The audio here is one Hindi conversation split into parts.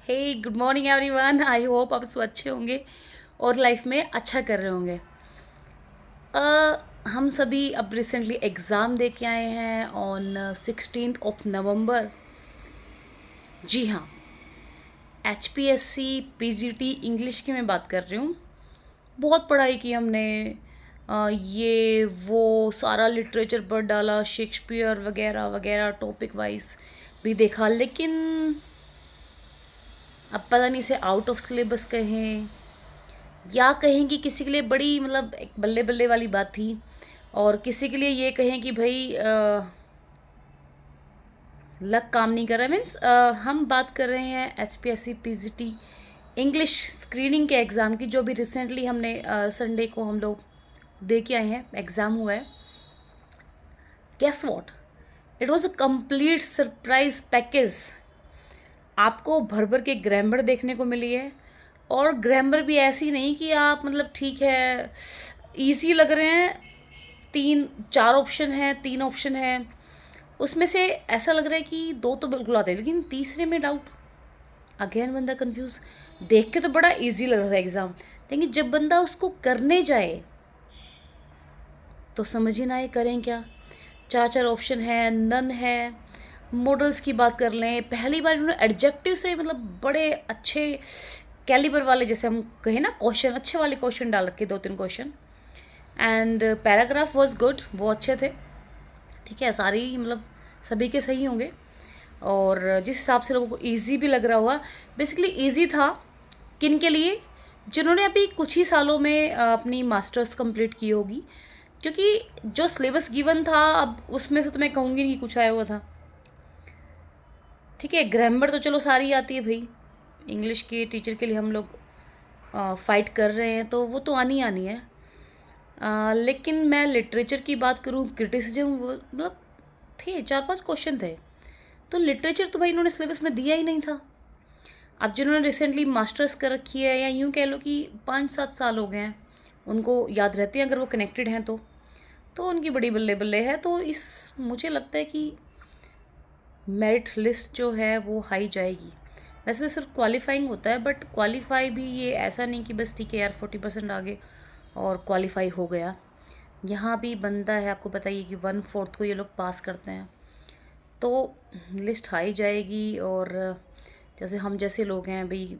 Hey good morning everyone. I hope आप सब अच्छे होंगे और लाइफ में अच्छा कर रहे होंगे। हम सभी अब रिसेंटली एग्ज़ाम दे के आए हैं ऑन 16 नवंबर। जी हाँ, HPSC PGT इंग्लिश की मैं बात कर रही हूँ। बहुत पढ़ाई की हमने। ये वो सारा लिटरेचर पढ़ डाला, शेक्सपियर वगैरह वगैरह टॉपिक वाइज भी देखा, लेकिन अब पता नहीं इसे आउट ऑफ सिलेबस कहें या कहें कि किसी के लिए बड़ी मतलब एक बल्ले बल्ले वाली बात थी, और किसी के लिए ये कहें कि भाई लक काम नहीं कर रहा। मीन्स हम बात कर रहे हैं HPSC PGT इंग्लिश स्क्रीनिंग के एग्ज़ाम की, जो भी रिसेंटली हमने संडे को हम लोग दे के आए हैं, एग्ज़ाम हुआ है। Guess what, it was a complete surprise package. आपको भर भर के ग्रामर देखने को मिली है, और ग्रामर भी ऐसी नहीं कि आप मतलब ठीक है इजी लग रहे हैं। 3 4 ऑप्शन हैं, 3 ऑप्शन हैं, उसमें से ऐसा लग रहा है कि 2 तो बिल्कुल आते हैं, लेकिन तीसरे में डाउट। अगेन बंदा कंफ्यूज। देख के तो बड़ा इजी लग रहा था एग्ज़ाम, लेकिन जब बंदा उसको करने जाए तो समझ ही ना आए करें क्या। 4 4 ऑप्शन है, नन है। मॉडल्स की बात कर लें, पहली बार उन्होंने एडजेक्टिव से मतलब बड़े अच्छे कैलिबर वाले, जैसे हम कहें ना, क्वेश्चन अच्छे वाले क्वेश्चन डाल रखे, 2 3 question. And paragraph was good, वो अच्छे थे। ठीक है, सारी मतलब सभी के सही होंगे, और जिस हिसाब से लोगों को इजी भी लग रहा हुआ। बेसिकली इजी था किन के लिए, जिन्होंने अभी कुछ ही सालों में अपनी मास्टर्स कंप्लीट की होगी, क्योंकि जो सिलेबस गिवन था अब उसमें से तो मैं कहूँगी नहीं कि कुछ आया हुआ था। ठीक है, ग्रामर तो चलो सारी आती है भाई, इंग्लिश के टीचर के लिए हम लोग फाइट कर रहे हैं, तो वो तो आनी आनी है। लेकिन मैं लिटरेचर की बात करूँ, क्रिटिसिज्म मतलब थे 4 5 क्वेश्चन थे, तो लिटरेचर तो भाई इन्होंने सिलेबस में दिया ही नहीं था। अब जिन्होंने रिसेंटली मास्टर्स कर रखी है, या यूँ कह लो कि 5 7 साल हो गए हैं, उनको याद रहते हैं अगर वो कनेक्टेड हैं तो उनकी बड़ी बल्ले बल्ले है। तो इस मुझे लगता है कि मेरिट लिस्ट जो है वो हाई जाएगी। वैसे तो सिर्फ क्वालिफाइंग होता है, बट क्वालिफाई भी ये ऐसा नहीं कि बस ठीक है यार 40% आगे और क्वालिफाई हो गया। यहाँ भी बनता है, आपको बताइए कि 1/4 को ये लोग पास करते हैं, तो लिस्ट हाई जाएगी। और जैसे हम जैसे लोग हैं भाई,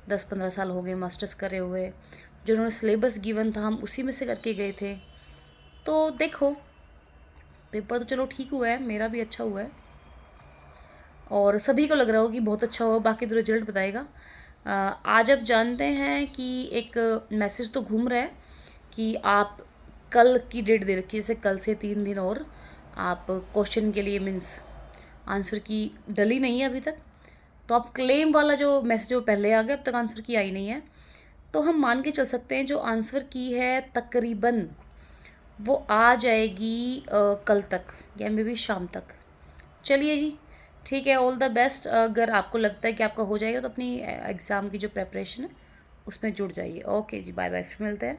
10 15 साल हो गए मास्टर्स करे हुए, जिन्होंने सिलेबस गिवन था हम उसी में से करके गए थे। तो देखो, पेपर तो चलो ठीक हुआ है, मेरा भी अच्छा हुआ है, और सभी को लग रहा हो कि बहुत अच्छा हो, बाकी तो रिजल्ट बताएगा। आज आप जानते हैं कि एक मैसेज तो घूम रहा है कि आप कल की डेट दे रखी है, जैसे कल से 3 दिन और आप क्वेश्चन के लिए मीन्स आंसर की डली नहीं है अभी तक। तो आप क्लेम वाला जो मैसेज वो पहले आ गया, अब तक आंसर की आई नहीं है। तो हम मान के चल सकते हैं जो आंसर की है तकरीबन वो आ जाएगी कल तक या मे बी शाम तक। चलिए जी, ठीक है, ऑल द बेस्ट। अगर आपको लगता है कि आपका हो जाएगा तो अपनी एग्ज़ाम की जो प्रेपरेशन है उसमें जुड़ जाइए। ओके जी, बाय बाय, फिर मिलते हैं।